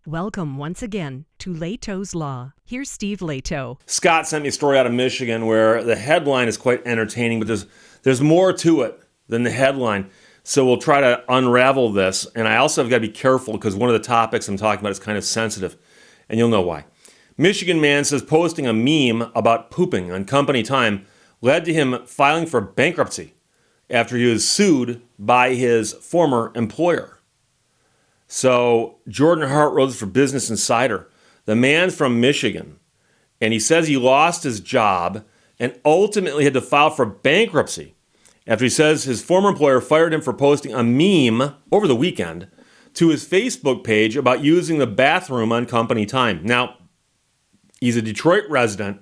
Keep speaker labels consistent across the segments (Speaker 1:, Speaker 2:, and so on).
Speaker 1: Welcome once again to Lehto's Law. Here's Steve Lehto.
Speaker 2: Scott sent me a story out of Michigan where the headline is quite entertaining, but there's more to it than the headline. So we'll try to unravel this. And I also have got to be careful because one of the topics I'm talking about is kind of sensitive, and you'll know why. Michigan man says posting a meme about pooping on company time led to him filing for bankruptcy after he was sued by his former employer. So Jordan Hart wrote this for Business Insider. The man's from Michigan, and he says he lost his job and ultimately had to file for bankruptcy after he says his former employer fired him for posting a meme over the weekend to his Facebook page about using the bathroom on company time. Now, he's a Detroit resident,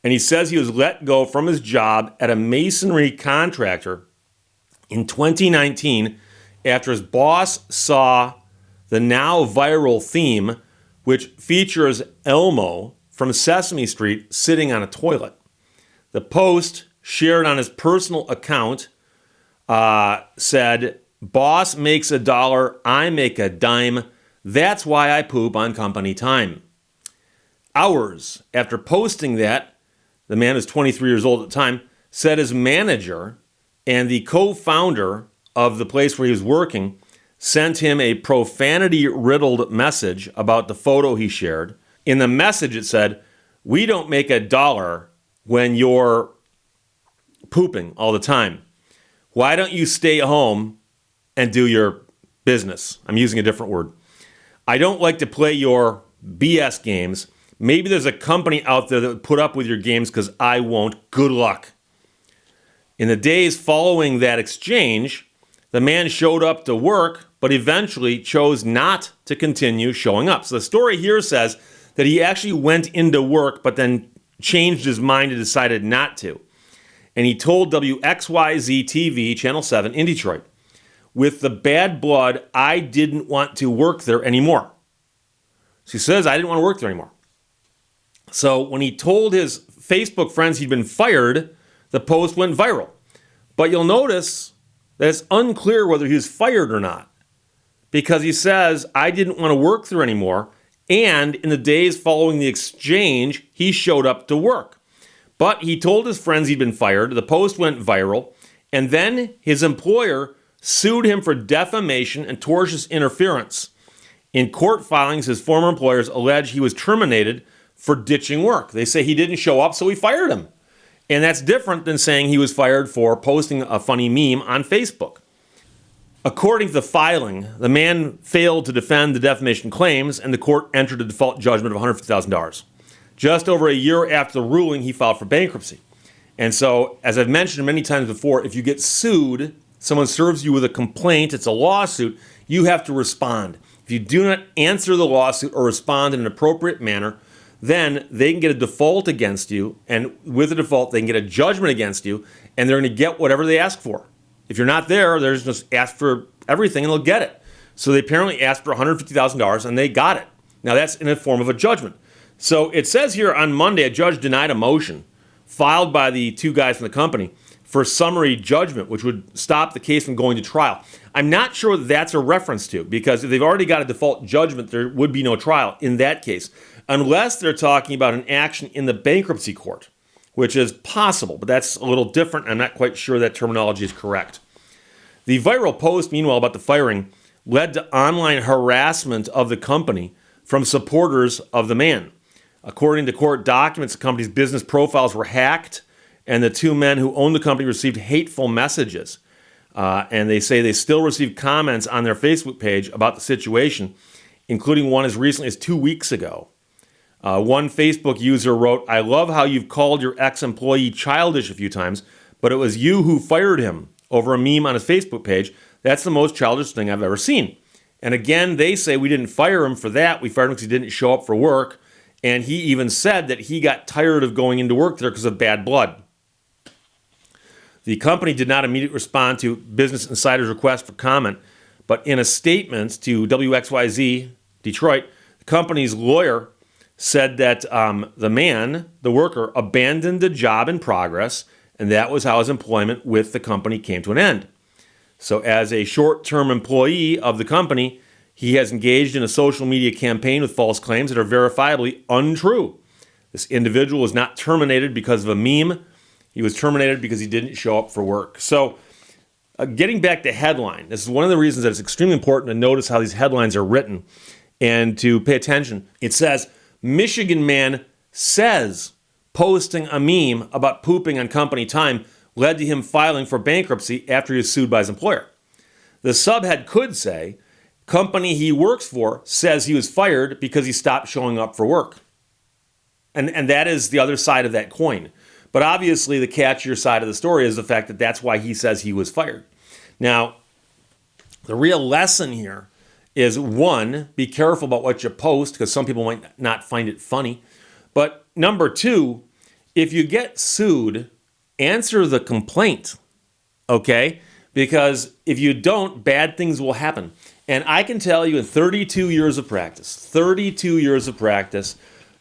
Speaker 2: and he says he was let go from his job at a masonry contractor in 2019 after his boss saw the now viral theme, which features Elmo from Sesame Street sitting on a toilet. The post, shared on his personal account, said, "Boss makes $1, I make a dime. That's why I poop on company time." Hours after posting that, the man is 23 years old at the time, said his manager and the co-founder of the place where he was working sent him a profanity-riddled message about the photo he shared. In the message, it said, "We don't make $1 when you're pooping all the time. Why don't you stay home and do your business?" I'm using a different word. "I don't like to play your BS games. Maybe there's a company out there that would put up with your games because I won't. Good luck." In the days following that exchange, the man showed up to work, but eventually chose not to continue showing up. So the story here says that he actually went into work, but then changed his mind and decided not to. And he told WXYZ TV, Channel 7 in Detroit, "With the bad blood, I didn't want to work there anymore." So he says, "I didn't want to work there anymore." So when he told his Facebook friends he'd been fired, the post went viral. But you'll notice that it's unclear whether he was fired or not, because he says, "I didn't want to work there anymore," and in the days following the exchange, he showed up to work. But he told his friends he'd been fired, the post went viral, and then his employer sued him for defamation and tortious interference. In court filings, his former employers allege he was terminated for ditching work. They say he didn't show up, so we fired him. And that's different than saying he was fired for posting a funny meme on Facebook. According to the filing, the man failed to defend the defamation claims, and the court entered a default judgment of $150,000. Just over a year after the ruling, he filed for bankruptcy. And so, as I've mentioned many times before, if you get sued, someone serves you with a complaint, it's a lawsuit, you have to respond. If you do not answer the lawsuit or respond in an appropriate manner, then they can get a default against you, and with a default, they can get a judgment against you, and they're going to get whatever they ask for. If you're not there, they're just ask for everything, and they'll get it. So they apparently asked for $150,000, and they got it. Now, that's in the form of a judgment. So it says here on Monday, a judge denied a motion filed by the two guys from the company for summary judgment, which would stop the case from going to trial. I'm not sure what that's a reference to, because if they've already got a default judgment, there would be no trial in that case, unless they're talking about an action in the bankruptcy court, which is possible, but that's a little different. I'm not quite sure that terminology is correct. The viral post, meanwhile, about the firing led to online harassment of the company from supporters of the man. According to court documents, the company's business profiles were hacked, and the two men who owned the company received hateful messages. And they say they still receive comments on their Facebook page about the situation, including one as recently as 2 weeks ago. One Facebook user wrote, "I love how you've called your ex-employee childish a few times, but it was you who fired him," over a meme on his Facebook page. "That's the most childish thing I've ever seen." And again, they say we didn't fire him for that. We fired him because he didn't show up for work. And he even said that he got tired of going into work there because of bad blood. The company did not immediately respond to Business Insider's request for comment, but in a statement to WXYZ Detroit, the company's lawyer said that the man, the worker, abandoned the job in progress, and that was how his employment with the company came to an end. So as a short-term employee of the company, He has engaged in a social media campaign with false claims that are verifiably untrue. This individual was not terminated because of a meme. He was terminated because he didn't show up for work. So, getting back to headline, this is one of the reasons that it's extremely important to notice how these headlines are written and to pay attention. It says, Michigan man says posting a meme about pooping on company time led to him filing for bankruptcy after he was sued by his employer. The subhead could say, company he works for says he was fired because he stopped showing up for work. And that is the other side of that coin. But obviously the catchier side of the story is the fact that that's why he says he was fired. Now, the real lesson here is, one, be careful about what you post because some people might not find it funny. But number two, if you get sued, answer the complaint, okay? Because if you don't, bad things will happen. And I can tell you in 32 years of practice,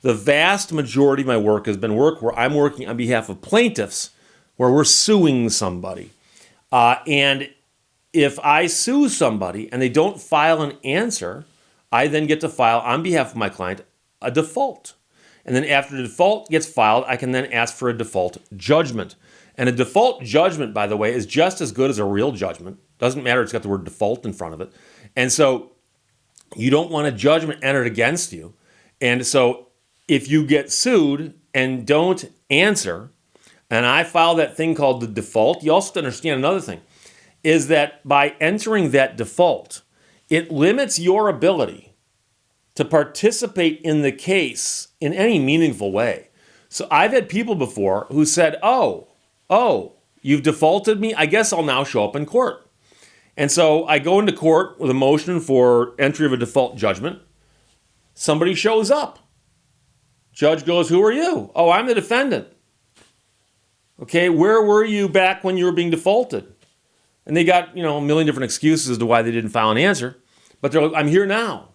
Speaker 2: the vast majority of my work has been work where I'm working on behalf of plaintiffs, where we're suing somebody. And if I sue somebody and they don't file an answer, I then get to file on behalf of my client a default. And then after the default gets filed, I can then ask for a default judgment. And a default judgment, by the way, is just as good as a real judgment. Doesn't matter, it's got the word default in front of it. And so you don't want a judgment entered against you. And so if you get sued and don't answer, and I file that thing called the default, you also have to understand another thing, is that by entering that default, it limits your ability to participate in the case in any meaningful way. So I've had people before who said, oh, you've defaulted me, I guess I'll now show up in court. And so I go into court with a motion for entry of a default judgment. Somebody shows up. Judge goes, who are you? Oh, I'm the defendant. Okay, where were you back when you were being defaulted? And they got, a million different excuses as to why they didn't file an answer. But they're like, I'm here now.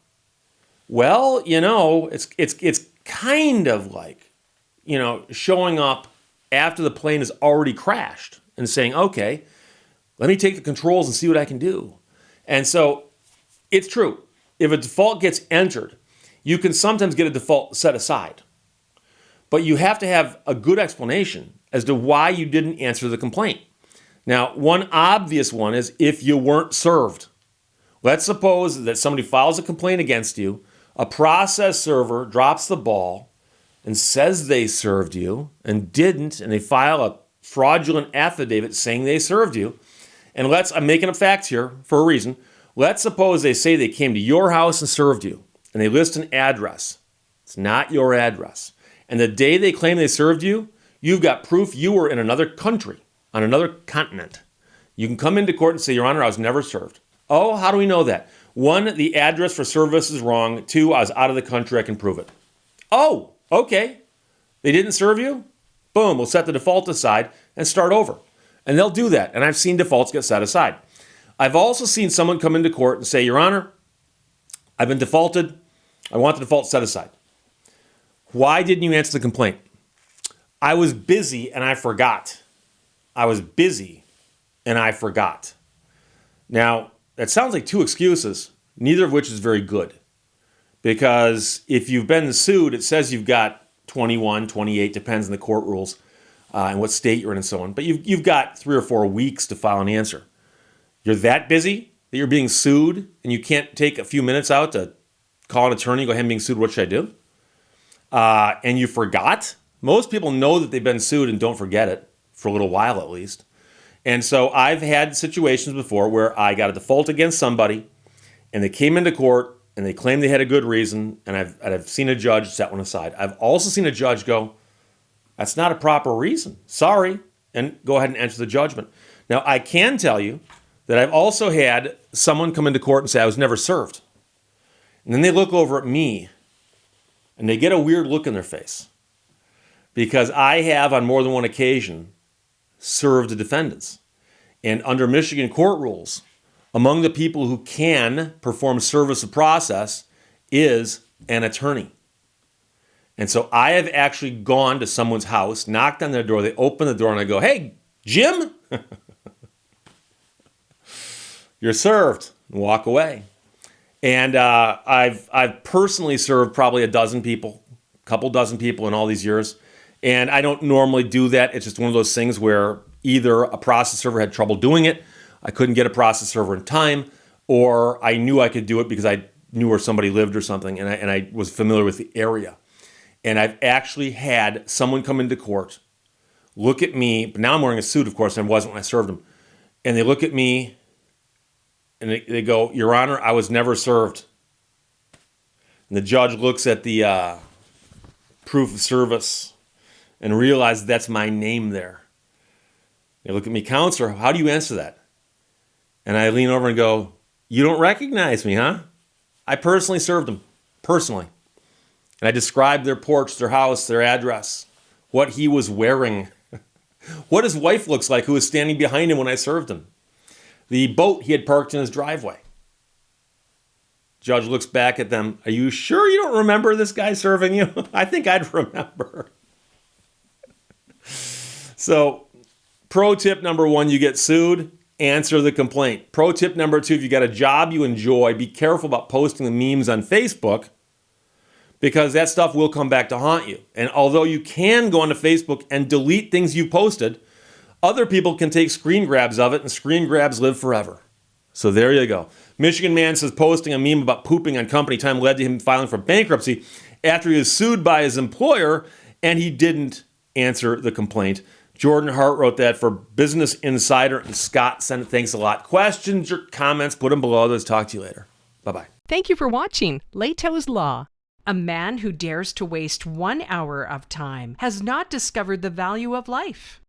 Speaker 2: Well, it's kind of like, showing up after the plane has already crashed and saying, okay, let me take the controls and see what I can do. And so it's true. If a default gets entered, you can sometimes get a default set aside. But you have to have a good explanation as to why you didn't answer the complaint. Now, one obvious one is if you weren't served. Let's suppose that somebody files a complaint against you, a process server drops the ball and says they served you and didn't, and they file a fraudulent affidavit saying they served you. And I'm making up facts here for a reason. Let's suppose they say they came to your house and served you, and they list an address. It's not your address. And the day they claim they served you, you've got proof you were in another country, on another continent. You can come into court and say, Your Honor, I was never served. Oh, how do we know that? One, the address for service is wrong. Two, I was out of the country, I can prove it. Oh, okay. They didn't serve you? Boom, we'll set the default aside and start over. And they'll do that. And I've seen defaults get set aside. I've also seen someone come into court and say, Your Honor, I've been defaulted. I want the default set aside. Why didn't you answer the complaint? I was busy and I forgot. Now, that sounds like two excuses, neither of which is very good. Because if you've been sued, it says you've got 21, 28, depends on the court rules and what state you're in and so on. But you've got 3 or 4 weeks to file an answer. You're that busy that you're being sued and you can't take a few minutes out to call an attorney and go, hey, I'm being sued, what should I do? And you forgot. Most people know that they've been sued and don't forget it, for a little while at least. And so I've had situations before where I got a default against somebody and they came into court and they claimed they had a good reason, and I've seen a judge set one aside. I've also seen a judge go, that's not a proper reason. Sorry, and go ahead and enter the judgment. Now, I can tell you that I've also had someone come into court and say, I was never served. And then they look over at me and they get a weird look in their face because I have on more than one occasion served the defendants. And under Michigan court rules, among the people who can perform service of process is an attorney. And so I have actually gone to someone's house, knocked on their door, they open the door and I go, hey, Jim, you're served, and walk away. And I've personally served probably a couple dozen people in all these years. And I don't normally do that. It's just one of those things where either a process server had trouble doing it, I couldn't get a process server in time, or I knew I could do it because I knew where somebody lived or something, and I was familiar with the area. And I've actually had someone come into court, look at me, but now I'm wearing a suit, of course, and I wasn't when I served them. And they look at me and they go, "Your Honor, I was never served." And the judge looks at the proof of service and realizes that's my name there. They look at me, "Counselor, how do you answer that?" And I lean over and go, "You don't recognize me, huh? I personally served them, personally." And I described their porch, their house, their address, what he was wearing, what his wife looks like who was standing behind him when I served him, the boat he had parked in his driveway. Judge looks back at them. "Are you sure you don't remember this guy serving you?" I think I'd remember. So, pro tip number 1, you get sued, answer the complaint. Pro tip number 2, if you got a job you enjoy, be careful about posting the memes on Facebook, because that stuff will come back to haunt you. And although you can go onto Facebook and delete things you posted, other people can take screen grabs of it, and screen grabs live forever. So there you go. Michigan man says posting a meme about pooping on company time led to him filing for bankruptcy after he was sued by his employer and he didn't answer the complaint. Jordan Hart wrote that for Business Insider, and Scott sent it. Thanks a lot. Questions or comments, put them below. Let's talk to you later. Bye-bye.
Speaker 1: Thank you for watching Lehto's Law. A man who dares to waste 1 hour of time has not discovered the value of life.